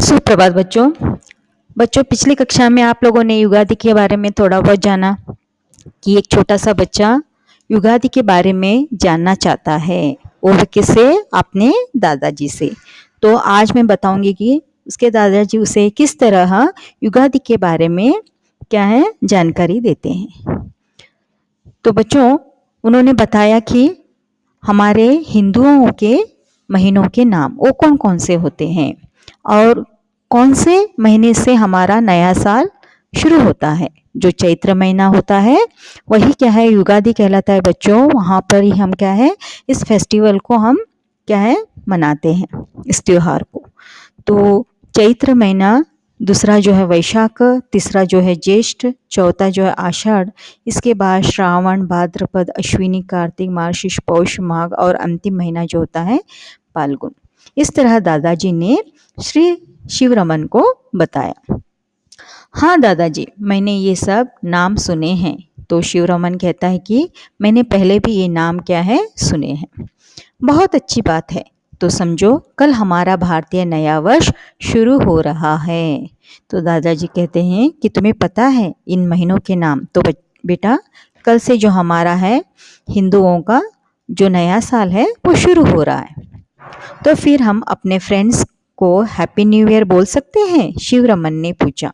सुप्रभात बच्चों। पिछली कक्षा में आप लोगों ने युगादि के बारे में थोड़ा बहुत जाना कि एक छोटा सा बच्चा युगादि के बारे में जानना चाहता है। वो भी किससे? अपने दादाजी से। तो आज मैं बताऊंगी कि उसके दादाजी उसे किस तरह युगादि के बारे में क्या है जानकारी देते हैं। तो बच्चों, उन्होंने बताया कि हमारे हिंदुओं के महीनों के नाम वो कौन कौन से होते हैं और कौन से महीने से हमारा नया साल शुरू होता है। जो चैत्र महीना होता है वही क्या है युगादि कहलाता है बच्चों। वहाँ पर ही हम क्या है इस फेस्टिवल को हम क्या है मनाते हैं, इस त्योहार को। तो चैत्र महीना, दूसरा जो है वैशाख, तीसरा जो है ज्येष्ठ, चौथा जो है आषाढ़, इसके बाद श्रावण, भाद्रपद, अश्विनी, कार्तिक, मार्गशीर्ष, पौष, माघ और अंतिम महीना जो होता है फाल्गुन। इस तरह दादाजी ने श्री शिवरमन को बताया। हाँ दादाजी, मैंने ये सब नाम सुने हैं। तो शिवरमन कहता है कि मैंने पहले भी ये नाम क्या है सुने हैं। बहुत अच्छी बात है। तो समझो कल हमारा भारतीय नया वर्ष शुरू हो रहा है। तो दादाजी कहते हैं कि तुम्हें पता है इन महीनों के नाम? तो बेटा, कल से जो हमारा है हिंदुओं का जो नया साल है वो शुरू हो रहा है। तो फिर हम अपने फ्रेंड्स को हैप्पी न्यू ईयर बोल सकते हैं? शिवरमन ने पूछा।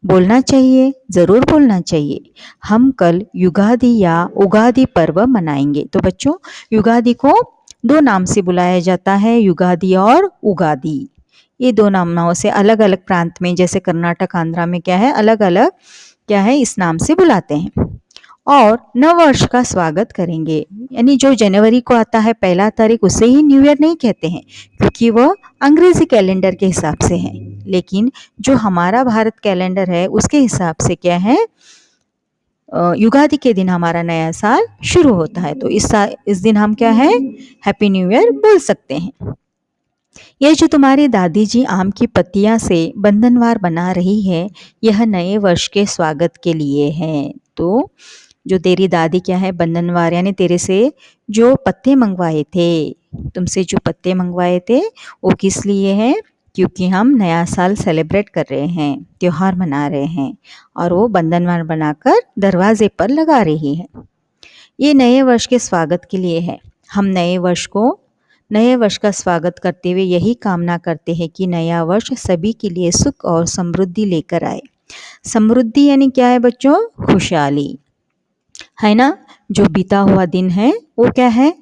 बोलना चाहिए, जरूर बोलना चाहिए। हम कल युगादि या उगादि पर्व मनाएंगे। तो बच्चों, युगादि को दो नाम से बुलाया जाता है, युगादि और उगादि। ये दो नामों से अलग अलग प्रांत में, जैसे कर्नाटक, आंध्रा में क्या है अलग अलग क्या है इस नाम से बुलाते हैं। और नव वर्ष का स्वागत करेंगे, यानी जो जनवरी को आता है 1 तारीख, उसे ही न्यू ईयर नहीं कहते हैं क्योंकि वह अंग्रेजी कैलेंडर के हिसाब से है। लेकिन जो हमारा भारत कैलेंडर है उसके हिसाब से क्या है युगादि के दिन हमारा नया साल शुरू होता है। तो इस दिन हम क्या है हैप्पी न्यू ईयर बोल सकते हैं। यह जो तुम्हारी दादी जी आम की पत्तियां से बंधनवार बना रही है, यह नए वर्ष के स्वागत के लिए है। तो जो तेरी दादी क्या है बंधनवार, यानी तेरे से जो पत्ते मंगवाए थे, तुमसे जो पत्ते मंगवाए थे वो किस लिए है? क्योंकि हम नया साल सेलिब्रेट कर रहे हैं, त्योहार मना रहे हैं, और वो बंधनवार बनाकर दरवाजे पर लगा रही है। ये नए वर्ष के स्वागत के लिए है। हम नए वर्ष का स्वागत करते हुए यही कामना करते हैं कि नया वर्ष सभी के लिए सुख और समृद्धि लेकर आए। समृद्धि यानी क्या है बच्चों? खुशहाली है ना। जो बीता हुआ दिन है वो क्या है,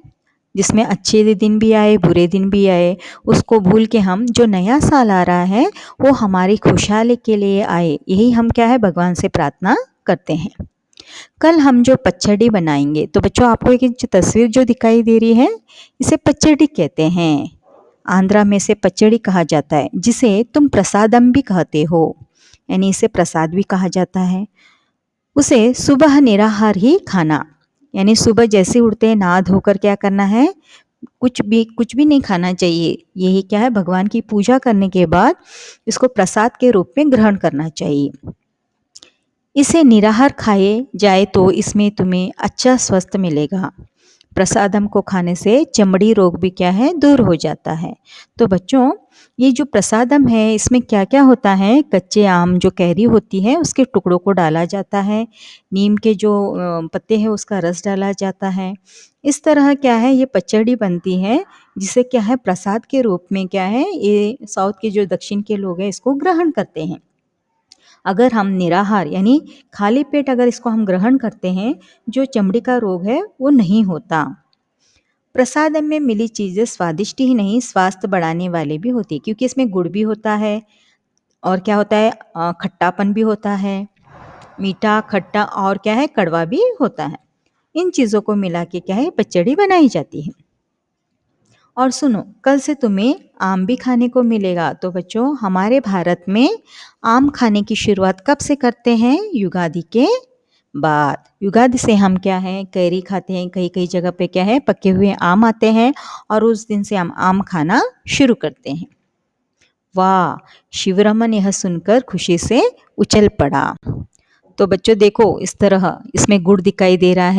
जिसमें अच्छे दिन भी आए बुरे दिन भी आए, उसको भूल के हम जो नया साल आ रहा है वो हमारी खुशहाली के लिए आए, यही हम क्या है भगवान से प्रार्थना करते हैं। कल हम जो पचड़ी बनाएंगे, तो बच्चों आपको एक जो तस्वीर जो दिखाई दे रही है इसे पचड़ी कहते हैं। आंध्रा में से पचड़ी कहा जाता है, जिसे तुम प्रसादम भी कहते हो, यानी इसे प्रसाद भी कहा जाता है। उसे सुबह निराहार ही खाना, यानी सुबह जैसे उठते हैं नहा धोकर क्या करना है, कुछ भी नहीं खाना चाहिए। यही क्या है भगवान की पूजा करने के बाद इसको प्रसाद के रूप में ग्रहण करना चाहिए। इसे निराहार खाए जाए तो इसमें तुम्हें अच्छा स्वस्थ मिलेगा। प्रसादम को खाने से चमड़ी रोग भी क्या है दूर हो जाता है। तो बच्चों, ये जो प्रसादम है इसमें क्या क्या होता है, कच्चे आम जो कैरी होती है उसके टुकड़ों को डाला जाता है, नीम के जो पत्ते हैं उसका रस डाला जाता है। इस तरह क्या है ये पचड़ी बनती है, जिसे क्या है प्रसाद के रूप में क्या है ये साउथ के जो दक्षिण के लोग हैं इसको ग्रहण करते हैं। अगर हम निराहार यानी खाली पेट अगर इसको हम ग्रहण करते हैं, जो चमड़ी का रोग है वो नहीं होता। प्रसाद में मिली चीज़ें स्वादिष्ट ही नहीं स्वास्थ्य बढ़ाने वाले भी होती है, क्योंकि इसमें गुड़ भी होता है और क्या होता है खट्टापन भी होता है, मीठा खट्टा और क्या है कड़वा भी होता है। इन चीज़ों को मिला के क्या है पचड़ी बनाई जाती है। और सुनो, कल से तुम्हें आम भी खाने को मिलेगा। तो बच्चों, हमारे भारत में आम खाने की शुरुआत कब से करते हैं? युगादि के बाद। युगादि से हम क्या है कैरी खाते हैं, कई कई जगह पे क्या है पके हुए आम आते हैं और उस दिन से हम आम खाना शुरू करते हैं। वाह! शिवरमन यह सुनकर खुशी से उछल पड़ा। तो बच्चों देखो, इस तरह इसमें गुड़ दिखाई दे रहा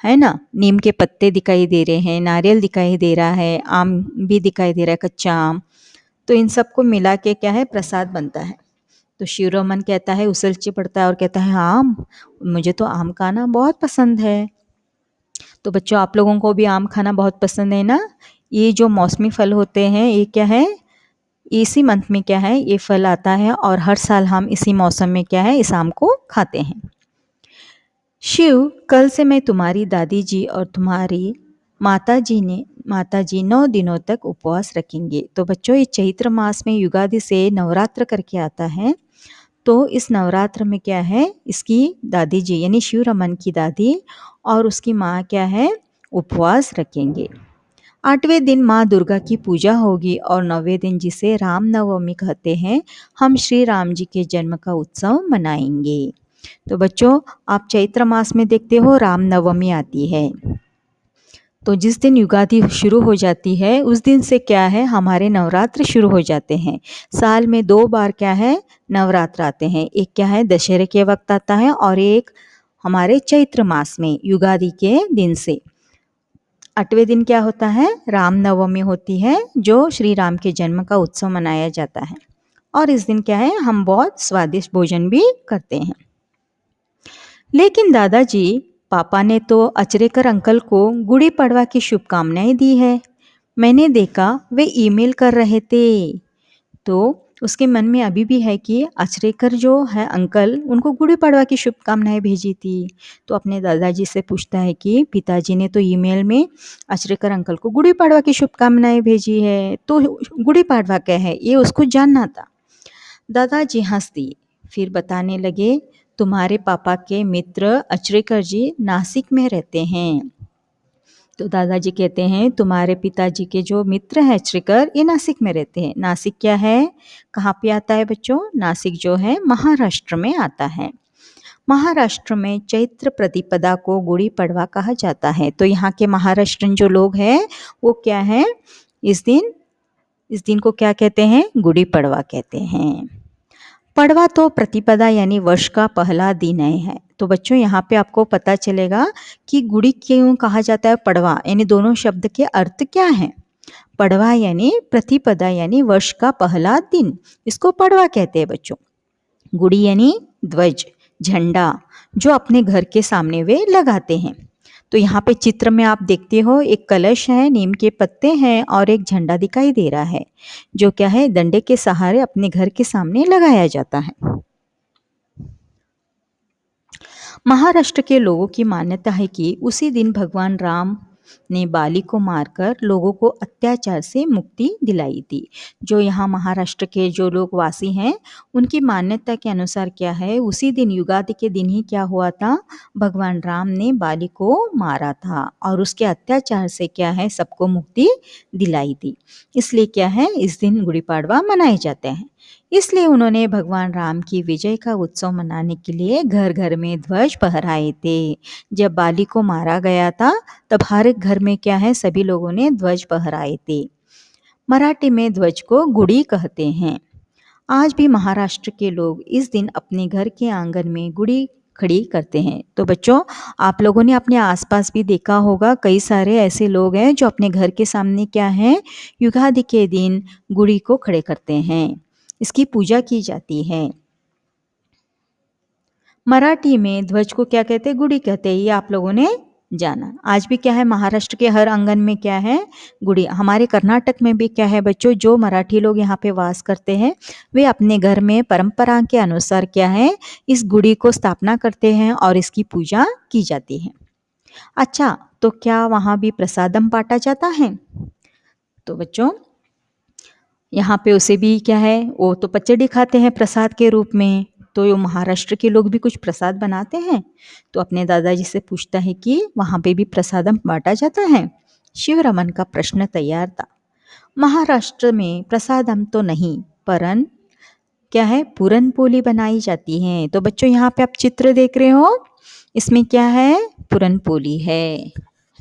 है ना, नीम के पत्ते दिखाई दे रहे हैं, नारियल दिखाई दे रहा है, आम भी दिखाई दे रहा है, कच्चा आम। तो इन सबको मिला के क्या है प्रसाद बनता है। तो शिवरमन कहता है, उछल पड़ता है और कहता है आम, मुझे तो आम खाना बहुत पसंद है। तो बच्चों आप लोगों को भी आम खाना बहुत पसंद है ना। ये जो मौसमी फल होते हैं ये क्या है, इसी मंथ में क्या है ये फल आता है और हर साल हम इसी मौसम में क्या है इस आम को खाते हैं। शिव, कल से मैं तुम्हारी दादी जी और तुम्हारी माता जी 9 दिनों तक उपवास रखेंगे। तो बच्चों ये चैत्र मास में युगादि से नवरात्र करके आता है। तो इस नवरात्र में क्या है इसकी दादी जी यानी शिव रमन की दादी और उसकी माँ क्या है उपवास रखेंगे। 8वें दिन माँ दुर्गा की पूजा होगी और 9वें दिन जिसे राम नवमी कहते हैं हम श्री राम जी के जन्म का उत्सव मनाएंगे। तो बच्चों आप चैत्र मास में देखते हो राम नवमी आती है, तो जिस दिन युगादि शुरू हो जाती है उस दिन से क्या है हमारे नवरात्र शुरू हो जाते हैं। साल में 2 बार क्या है नवरात्र आते हैं, एक क्या है दशहरे के वक्त आता है और एक हमारे चैत्र मास में युगादि के दिन से। 8वें दिन क्या होता है राम नवमी होती है जो श्री राम के जन्म का उत्सव मनाया जाता है और इस दिन क्या है हम बहुत स्वादिष्ट भोजन भी करते हैं। लेकिन दादाजी, पापा ने तो अचरेकर अंकल को गुड़ी पड़वा की शुभकामनाएं दी है। मैंने देखा वे ईमेल कर रहे थे। तो उसके मन में अभी भी है कि अचरेकर जो है अंकल उनको गुड़ी पड़वा की शुभकामनाएं भेजी थी। तो अपने दादाजी से पूछता है कि पिताजी ने तो ईमेल में अचरेकर अंकल को गुड़ी पड़वा की शुभकामनाएं भेजी है, तो गुड़ी पड़वा क्या है ये उसको जानना था। दादाजी हंस दिए, फिर बताने लगे तुम्हारे पापा के मित्र अचरेकर जी नासिक में रहते हैं। तो दादाजी कहते हैं तुम्हारे पिताजी के जो मित्र हैं अचरेकर ये नासिक में रहते हैं। नासिक क्या है, कहाँ पे आता है बच्चों, नासिक जो है महाराष्ट्र में आता है। महाराष्ट्र में चैत्र प्रतिपदा को गुड़ी पड़वा कहा जाता है। तो यहाँ के महाराष्ट्रन जो लोग हैं वो क्या है इस दिन को क्या कहते हैं गुड़ी पड़वा कहते हैं। पड़वा तो प्रतिपदा यानी वर्ष का पहला दिन है। तो बच्चों यहाँ पे आपको पता चलेगा कि गुड़ी क्यों कहा जाता है पड़वा, यानी दोनों शब्द के अर्थ क्या है। पड़वा यानी प्रतिपदा यानी वर्ष का पहला दिन, इसको पड़वा कहते हैं बच्चों। गुड़ी यानी ध्वज झंडा जो अपने घर के सामने वे लगाते हैं। तो यहाँ पे चित्र में आप देखते हो एक कलश है, नीम के पत्ते हैं और एक झंडा दिखाई दे रहा है जो क्या है डंडे के सहारे अपने घर के सामने लगाया जाता है। महाराष्ट्र के लोगों की मान्यता है कि उसी दिन भगवान राम ने बाली को मारकर लोगों को अत्याचार से मुक्ति दिलाई थी। जो यहाँ महाराष्ट्र के जो लोग वासी हैं उनकी मान्यता के अनुसार क्या है उसी दिन युगादि के दिन ही क्या हुआ था, भगवान राम ने बाली को मारा था और उसके अत्याचार से क्या है सबको मुक्ति दिलाई थी। इसलिए क्या है इस दिन गुड़ी पड़वा मनाए जाते हैं। इसलिए उन्होंने भगवान राम की विजय का उत्सव मनाने के लिए घर घर में ध्वज फहराए थे। जब बाली को मारा गया था तब हर एक घर में क्या है सभी लोगों ने ध्वज फहराए थे। मराठी में ध्वज को गुड़ी कहते हैं। आज भी महाराष्ट्र के लोग इस दिन अपने घर के आंगन में गुड़ी खड़ी करते हैं। तो बच्चों आप लोगों ने अपने आसपास भी देखा होगा कई सारे ऐसे लोग हैं जो अपने घर के सामने क्या है युगादि के दिन गुड़ी को खड़े करते हैं, इसकी पूजा की जाती है। मराठी में ध्वज को क्या कहते हैं गुड़ी कहते हैं, ये आप लोगों ने जाना। आज भी क्या है महाराष्ट्र के हर आंगन में क्या है गुड़ी। हमारे कर्नाटक में भी क्या है बच्चों जो मराठी लोग यहाँ पे वास करते हैं वे अपने घर में परंपरा के अनुसार क्या है इस गुड़ी को स्थापना करते हैं और इसकी पूजा की जाती है। अच्छा तो क्या वहाँ भी प्रसादम बांटा जाता है? तो बच्चों यहाँ पे उसे भी क्या है वो तो पचड़ी खाते हैं प्रसाद के रूप में। तो ये महाराष्ट्र के लोग भी कुछ प्रसाद बनाते हैं। तो अपने दादाजी से पूछता है कि वहाँ पे भी प्रसादम बांटा जाता है। शिवरमन का प्रश्न तैयार था। महाराष्ट्र में प्रसादम तो नहीं परन क्या है पूरन पोली बनाई जाती है। तो बच्चों यहाँ पे आप चित्र देख रहे हो इसमें क्या है पूरन पोली है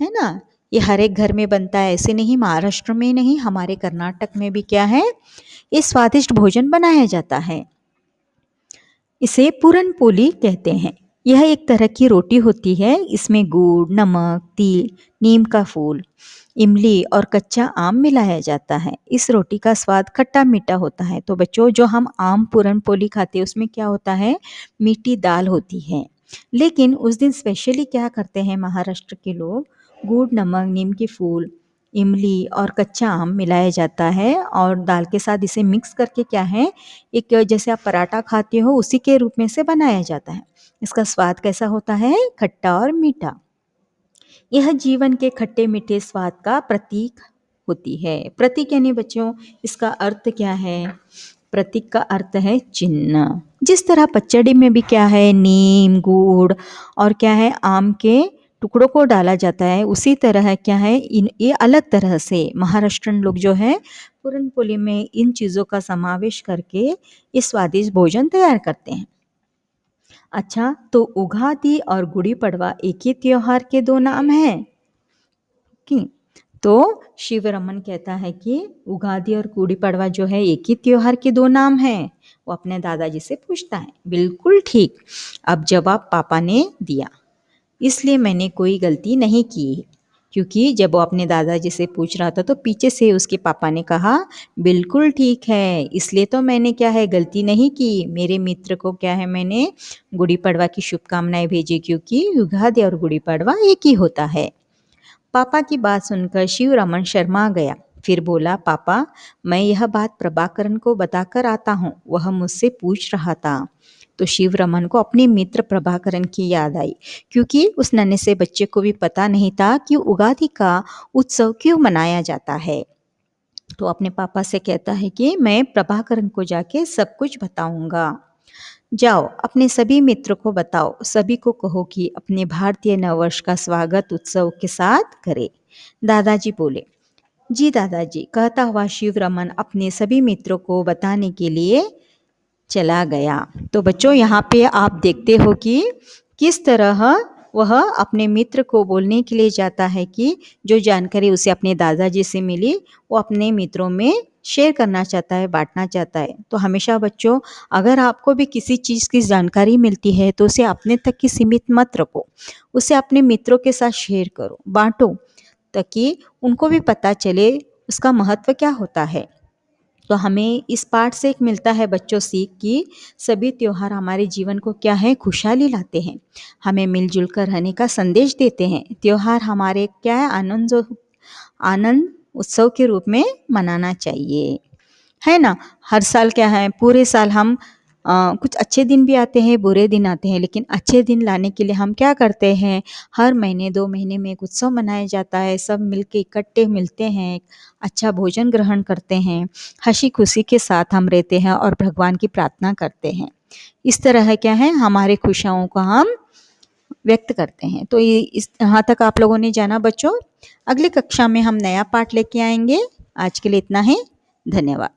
ना। ये हर एक घर में बनता है, ऐसे नहीं महाराष्ट्र में नहीं हमारे कर्नाटक में भी क्या है ये स्वादिष्ट भोजन बनाया जाता है, इसे पूरन पोली कहते हैं। यह एक तरह की रोटी होती है। इसमें गुड़, नमक, तिल, नीम का फूल, इमली और कच्चा आम मिलाया जाता है। इस रोटी का स्वाद खट्टा मीठा होता है। तो बच्चों, जो हम आम पूरन पोली खाते हैं उसमें क्या होता है, मीठी दाल होती है। लेकिन उस दिन स्पेशली क्या करते हैं महाराष्ट्र के लोग, गुड़, नमक, नीम के फूल, इमली और कच्चा आम मिलाया जाता है और दाल के साथ इसे मिक्स करके क्या है, एक जैसे आप पराठा खाते हो उसी के रूप में से बनाया जाता है। इसका स्वाद कैसा होता है, खट्टा और मीठा। यह जीवन के खट्टे मीठे स्वाद का प्रतीक होती है। प्रतीक यानी बच्चों, इसका अर्थ क्या है, प्रतीक का अर्थ है चिन्ह। जिस तरह पचड़ी में भी क्या है, नीम, गुड़ और क्या है, आम के टुकड़ों को डाला जाता है, उसी तरह क्या है, ये अलग तरह से महाराष्ट्रन लोग जो है पूरन पोली में इन चीज़ों का समावेश करके ये स्वादिष्ट भोजन तैयार करते हैं। अच्छा, तो उगादि और गुड़ी पड़वा एक ही त्योहार के दो नाम हैं कि? तो शिव रमन कहता है कि उगादि और गुड़ी पड़वा जो है एक ही त्योहार के दो नाम हैं। वो अपने दादाजी से पूछता है। बिल्कुल ठीक, अब जवाब पापा ने दिया, इसलिए मैंने कोई गलती नहीं की। क्योंकि जब वो अपने दादाजी से पूछ रहा था तो पीछे से उसके पापा ने कहा, बिल्कुल ठीक है, इसलिए तो मैंने क्या है, गलती नहीं की। मेरे मित्र को क्या है, मैंने गुड़ी पड़वा की शुभकामनाएं भेजी, क्योंकि युगादि और गुड़ी पड़वा एक ही होता है। पापा की बात सुनकर शिव रमन शर्मा गया। फिर बोला, पापा, मैं यह बात प्रभाकरन को बताकर आता हूँ, वह मुझसे पूछ रहा था। तो शिव रमन को अपने मित्र प्रभाकरन की याद आई, क्योंकि उस नन्हे से बच्चे को भी पता नहीं था कि उगादि का उत्सव क्यों मनाया जाता है। तो अपने पापा से कहता है कि मैं प्रभाकरन को जाके सब कुछ बताऊंगा। जाओ, अपने सभी मित्रों को बताओ, सभी को कहो कि अपने भारतीय नववर्ष का स्वागत उत्सव के साथ करें। दादाजी बोले, जी दादाजी, कहता हुआ शिव रमन अपने सभी मित्रों को बताने के लिए चला गया। तो बच्चों, यहाँ पे आप देखते हो कि किस तरह वह अपने मित्र को बोलने के लिए जाता है कि जो जानकारी उसे अपने दादाजी से मिली वो अपने मित्रों में शेयर करना चाहता है, बांटना चाहता है। तो हमेशा बच्चों, अगर आपको भी किसी चीज़ की जानकारी मिलती है तो उसे अपने तक की सीमित मत रखो, उसे अपने मित्रों के साथ शेयर करो, बांटो, ताकि उनको भी पता चले उसका महत्व क्या होता है। तो हमें इस पाठ से एक मिलता है बच्चों सीख कि सभी त्योहार हमारे जीवन को क्या है, खुशहाली लाते हैं, हमें मिलजुल कर रहने का संदेश देते हैं। त्योहार हमारे क्या है, आनंद उत्सव के रूप में मनाना चाहिए, है ना। हर साल क्या है, पूरे साल हम कुछ अच्छे दिन भी आते हैं, बुरे दिन आते हैं, लेकिन अच्छे दिन लाने के लिए हम क्या करते हैं, हर महीने 2 महीने में एक उत्सव मनाया जाता है, सब मिलके इकट्ठे मिलते हैं, अच्छा भोजन ग्रहण करते हैं, हंसी खुशी के साथ हम रहते हैं और भगवान की प्रार्थना करते हैं। इस तरह क्या है, हमारे खुशियों को हम व्यक्त करते हैं। तो ये इस यहाँ तक आप लोगों ने जाना बच्चों। अगली कक्षा में हम नया पाठ लेके आएंगे। आज के लिए इतना ही। धन्यवाद।